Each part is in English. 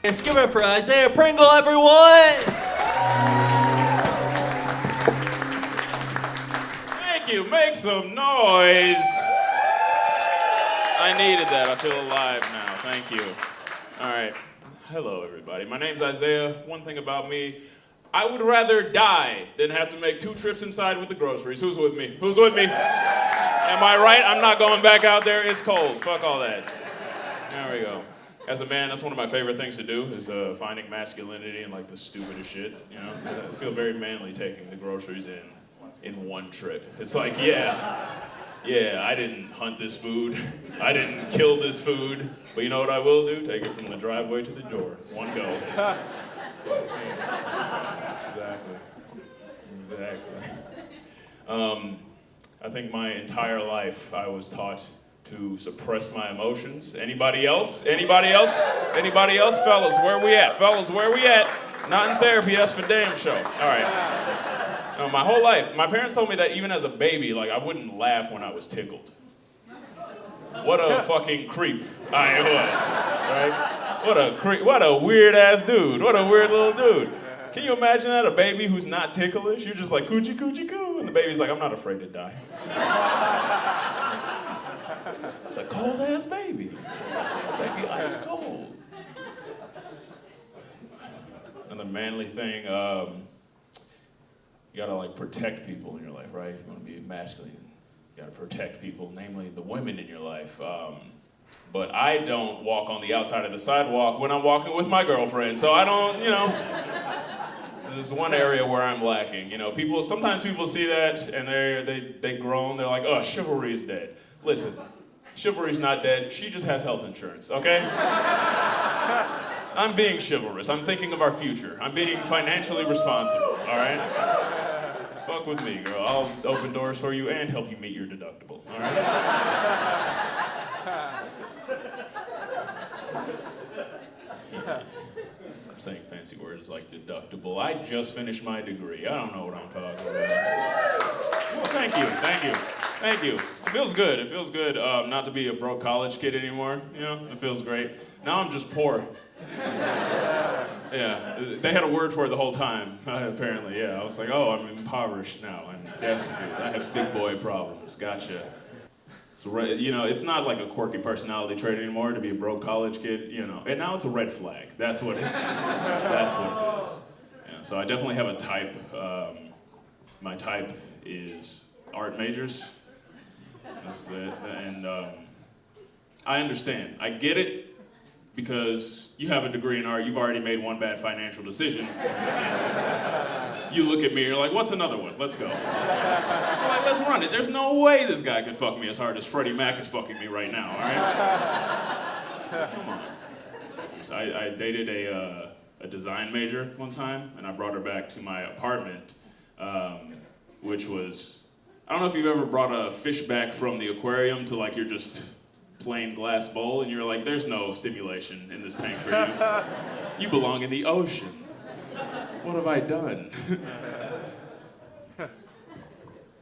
Let's give it up for Isaiah Pringle, everyone! Thank you. Make some noise. I needed that. I feel alive now. Thank you. All right. Hello, everybody. My name's Isaiah. One thing about me, I would rather die than have to make 2 trips inside with the groceries. Who's with me? Who's with me? Am I right? I'm not going back out there. It's cold. Fuck all that. There we go. As a man, that's one of my favorite things to do, is finding masculinity in like the stupidest shit, you know? I feel very manly taking the groceries in one trip. It's like, yeah, I didn't hunt this food. I didn't kill this food. But you know what I will do? Take it from the driveway to the door. One go. Exactly. I think my entire life I was taught to suppress my emotions. Anybody else? Anybody else? Anybody else? Fellas, where we at? Fellas, where we at? Not in therapy, that's for damn sure. All right. No, my whole life, my parents told me that even as a baby, like, I wouldn't laugh when I was tickled. What a fucking creep I was, right? What a creep, what a weird ass dude. What a weird little dude. Can you imagine that? A baby who's not ticklish? You're just like, coochie, coochie, coo. And the baby's like, I'm not afraid to die. It's a cold ass baby. Baby ice cold. Another manly thing, you gotta like protect people in your life, right? If you wanna be masculine, you gotta protect people, namely the women in your life. But I don't walk on the outside of the sidewalk when I'm walking with my girlfriend, so I don't, you know. There's one area where I'm lacking. You know, sometimes people see that and they groan. They're like, oh, chivalry is dead. Listen, chivalry's not dead. She just has health insurance, okay? I'm being chivalrous. I'm thinking of our future. I'm being financially responsible, all right? Fuck with me, girl. I'll open doors for you and help you meet your deductible, all right? I'm saying fancy words like deductible. I just finished my degree. I don't know what I'm talking about. Well, thank you. It feels good. It feels good not to be a broke college kid anymore. You know, it feels great. Now I'm just poor. Yeah, they had a word for it the whole time, apparently. Yeah, I was like, oh, I'm impoverished now. I'm destitute. I have big boy problems. Gotcha. So, you know, it's not like a quirky personality trait anymore to be a broke college kid, you know. And now it's a red flag. That's what it is. Yeah, so I definitely have a type. My type is art majors. That's it. And I understand. I get it because you have a degree in art. You've already made one bad financial decision. You look at me, you're like, what's another one? Let's go. I'm like, let's run it. There's no way this guy could fuck me as hard as Freddie Mac is fucking me right now, all right? Come on. So I dated a design major one time, and I brought her back to my apartment, which was, I don't know if you've ever brought a fish back from the aquarium to like your just plain glass bowl, and you're like, there's no stimulation in this tank for you. You belong in the ocean. What have I done?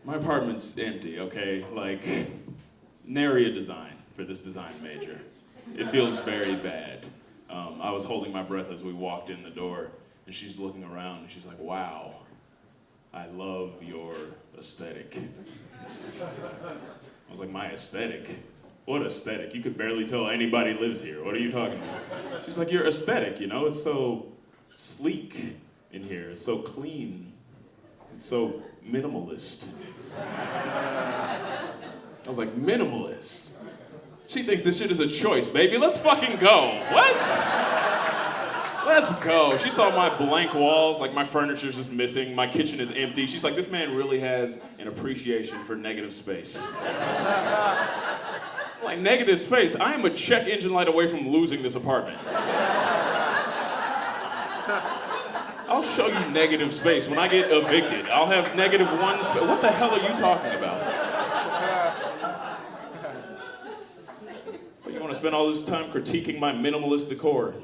My apartment's empty, okay? Like, nary a design for this design major. It feels very bad. I was holding my breath as we walked in the door, and she's looking around, and she's like, wow, I love your aesthetic. I was like, my aesthetic? What aesthetic? You could barely tell anybody lives here. What are you talking about? She's like, your aesthetic, you know? It's so sleek in here. It's so clean. It's so minimalist. I was like, minimalist? She thinks this shit is a choice, baby. Let's fucking go. What? Let's go. She saw my blank walls, like my furniture's just missing, my kitchen is empty. She's like, this man really has an appreciation for negative space. Like, negative space? I am a check engine light away from losing this apartment. I'll show you negative space when I get evicted. I'll have -1 space. What the hell are you talking about? So you want to spend all this time critiquing my minimalist decor?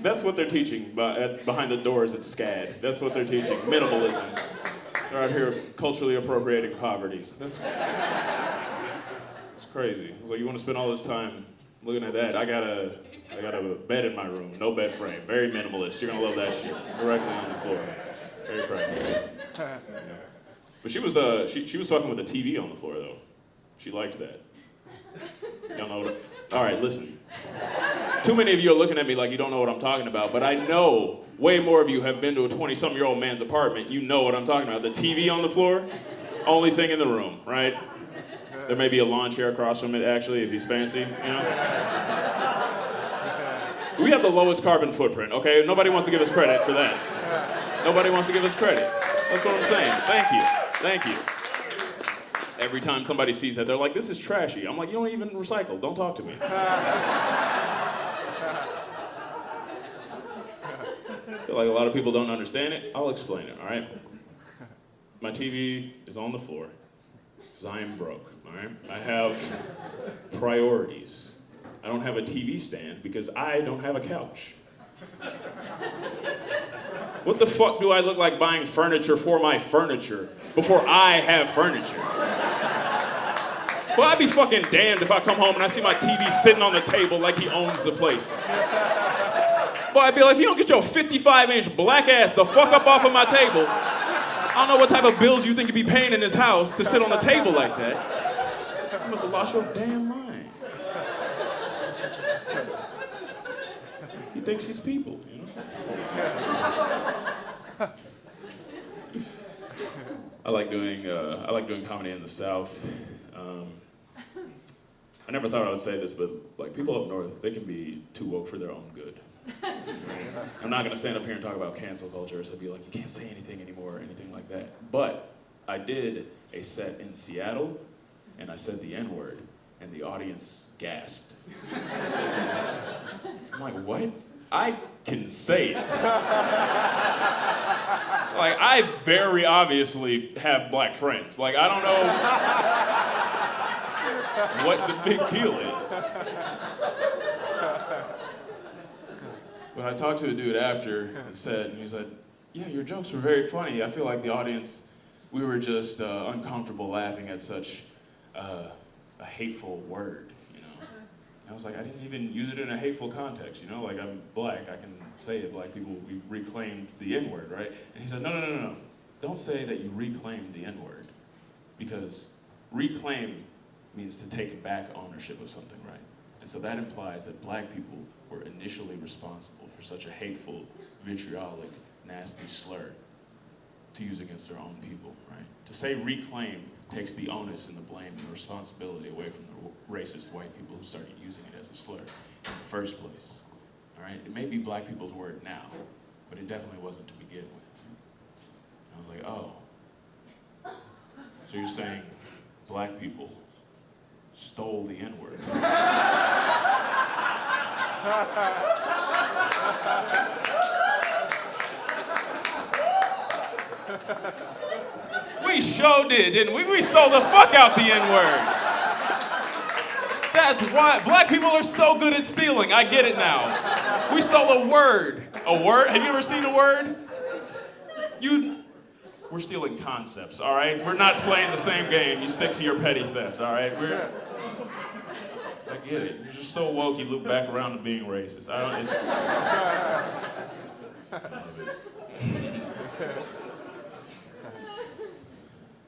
That's what they're teaching behind the doors at SCAD. That's what they're teaching, minimalism. They're out here culturally appropriating poverty. That's crazy. I was like, you want to spend all this time Looking at that, I got a bed in my room, no bed frame, very minimalist. You're gonna love that shit. Directly on the floor, very practical. Yeah. But she was fucking with a TV on the floor though. She liked that. Y'all know what? All right, listen. Too many of you are looking at me like you don't know what I'm talking about, but I know way more of you have been to a 20-some-year-old man's apartment. You know what I'm talking about. The TV on the floor, only thing in the room, right? There may be a lawn chair across from it, actually, if he's fancy, you know? We have the lowest carbon footprint, okay? Nobody wants to give us credit for that. Nobody wants to give us credit. That's what I'm saying. Thank you. Thank you. Every time somebody sees that, they're like, this is trashy. I'm like, you don't even recycle. Don't talk to me. I feel like a lot of people don't understand it. I'll explain it, all right? My TV is on the floor because I am broke, all right? I have priorities. I don't have a TV stand because I don't have a couch. What the fuck do I look like buying furniture for my furniture before I have furniture? Well, I'd be fucking damned if I come home and I see my TV sitting on the table like he owns the place. Well, I'd be like, if you don't get your 55-inch black ass the fuck up off of my table, I don't know what type of bills you think you'd be paying in this house to sit on the table like that. You must have lost your damn mind. He thinks he's people, you know? I like doing comedy in the South. I never thought I would say this, but like people up north, they can be too woke for their own good. I'm not gonna stand up here and talk about cancel culture, so I'd be like, you can't say anything anymore or anything like that. But I did a set in Seattle, and I said the N-word, and the audience gasped. I'm like, what? I can say it. Like, I very obviously have black friends. Like, I don't know what the big deal is. But I talked to a dude after and he said, yeah, your jokes were very funny. I feel like the audience, we were just uncomfortable laughing at such a hateful word, you know? I was like, I didn't even use it in a hateful context, you know? Like, I'm black, I can say it. Black people, we reclaimed the N-word, right? And he said, no. Don't say that you reclaimed the N-word, because reclaim means to take back ownership of something, right? And so that implies that black people were initially responsible for such a hateful, vitriolic, nasty slur to use against their own people, right? To say reclaim takes the onus and the blame and the responsibility away from the racist white people who started using it as a slur in the first place, all right? It may be black people's word now, but it definitely wasn't to begin with. And I was like, oh. So you're saying black people stole the N-word. We sure did, didn't we? We stole the fuck out the N-word. That's why black people are so good at stealing. I get it now. We stole a word. A word? Have you ever seen a word? We're stealing concepts, all right? We're not playing the same game. You stick to your petty theft, all right? I get it. You're just so woke, you loop back around to being racist. I love it.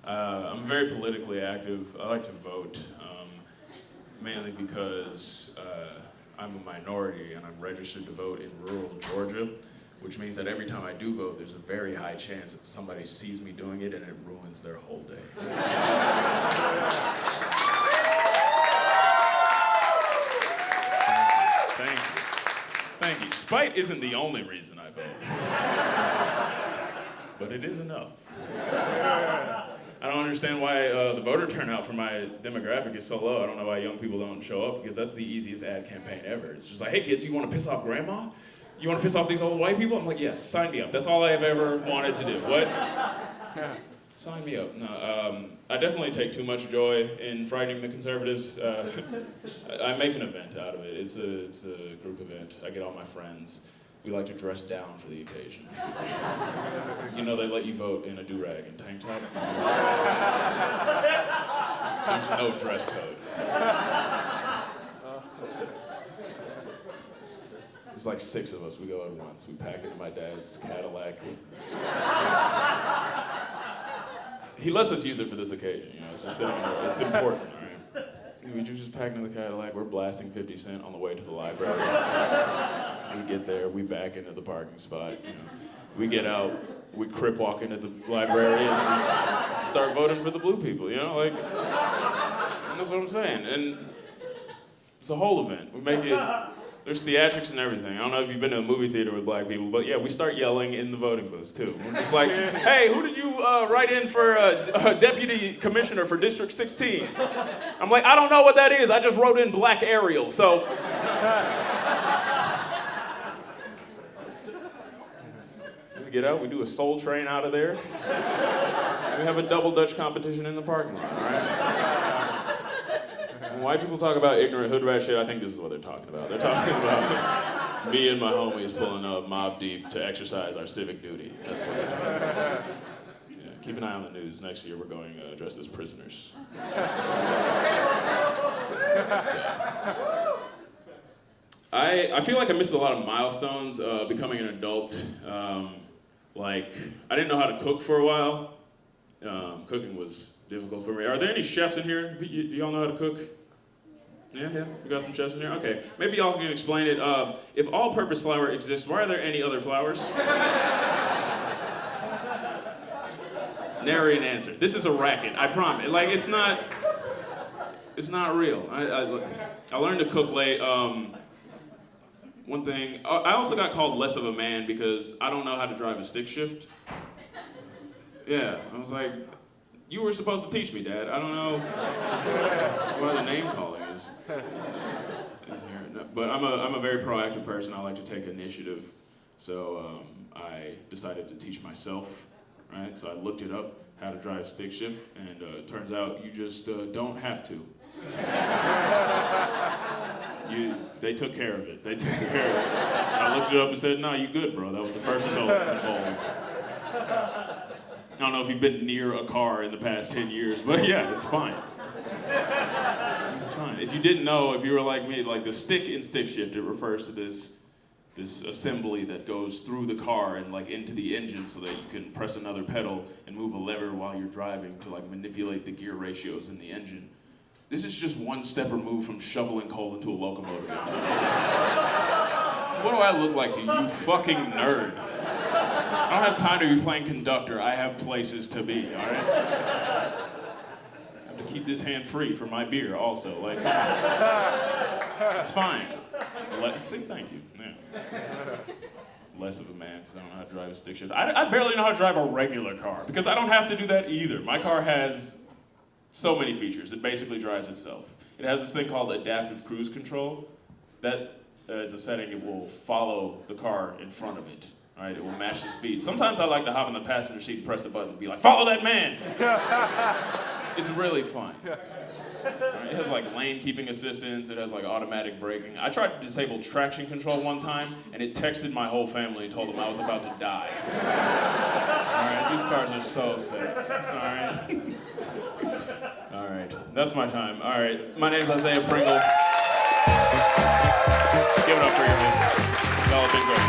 I'm very politically active. I like to vote, mainly because I'm a minority and I'm registered to vote in rural Georgia, which means that every time I do vote, there's a very high chance that somebody sees me doing it and it ruins their whole day. Thank you. Spite isn't the only reason I vote. But it is enough. I don't understand why the voter turnout for my demographic is so low. I don't know why young people don't show up, because that's the easiest ad campaign ever. It's just like, hey kids, you want to piss off grandma? You want to piss off these old white people? I'm like, yes, sign me up. That's all I've ever wanted to do. What? Sign me up. No, I definitely take too much joy in frightening the conservatives. I make an event out of it. It's a group event. I get all my friends. We like to dress down for the occasion. You know, they let you vote in a do-rag and tank top. There's no dress code. There's like 6 of us. We go at once. We pack into my dad's Cadillac. He lets us use it for this occasion, you know. It's just sitting there. It's important, all right? We just pack into the Cadillac. We're blasting 50 Cent on the way to the library. We get there. We back into the parking spot. You know. We get out. We crip walk into the library and we start voting for the blue people. You know, like that's what I'm saying. And it's a whole event. We make it. There's theatrics and everything. I don't know if you've been to a movie theater with black people, but yeah, we start yelling in the voting booths too. We're just like, hey, who did you write in for deputy commissioner for District 16? I'm like, I don't know what that is. I just wrote in Black Ariel, so. We get out, we do a soul train out of there. And we have a double Dutch competition in the parking lot, all right? When white people talk about ignorant hood rat shit, I think this is what they're talking about. They're talking about me and my homies pulling up mob deep to exercise our civic duty. That's what they're talking about. Yeah, keep an eye on the news. Next year we're going dressed as prisoners. I feel like I missed a lot of milestones becoming an adult. Like, I didn't know how to cook for a while. Cooking was difficult for me. Are there any chefs in here? Do y'all know how to cook? Yeah? We got some chefs in here? Okay. Maybe y'all can explain it. If all-purpose flour exists, why are there any other flours? Nary an answer. This is a racket, I promise. Like, it's not real. I learned to cook late. One thing, I also got called less of a man because I don't know how to drive a stick shift. Yeah, I was like, you were supposed to teach me, Dad. I don't know why the name calling is here. No, but I'm a very proactive person. I like to take initiative. So I decided to teach myself, right? So I looked it up, how to drive stick shift, and it turns out you just don't have to. They took care of it. They took care of it. I looked it up and said, no, you good, bro. That was the first result involved. I don't know if you've been near a car in the past 10 years, but yeah, it's fine. It's fine. If you didn't know, if you were like me, like the stick in stick shift, it refers to this assembly that goes through the car and like into the engine so that you can press another pedal and move a lever while you're driving to like manipulate the gear ratios in the engine. This is just one step removed from shoveling coal into a locomotive engine. What do I look like to you, you fucking nerd? I don't have time to be playing conductor. I have places to be, all right? I have to keep this hand free for my beer also. Like, it's fine. See, thank you. Yeah. Less of a man because I don't know how to drive a stick shift. I barely know how to drive a regular car because I don't have to do that either. My car has so many features. It basically drives itself. It has this thing called adaptive cruise control. That is a setting it will follow the car in front of it. Right? It will match the speed. Sometimes I like to hop in the passenger seat and press the button and be like, follow that man! It's really fun. Right? It has like lane keeping assistance. It has like automatic braking. I tried to disable traction control one time and it texted my whole family and told them I was about to die. Alright, these cars are so safe. Alright. Alright, that's my time. Alright, my name's Isaiah Pringle. Give it up for your host. Y'all have been great.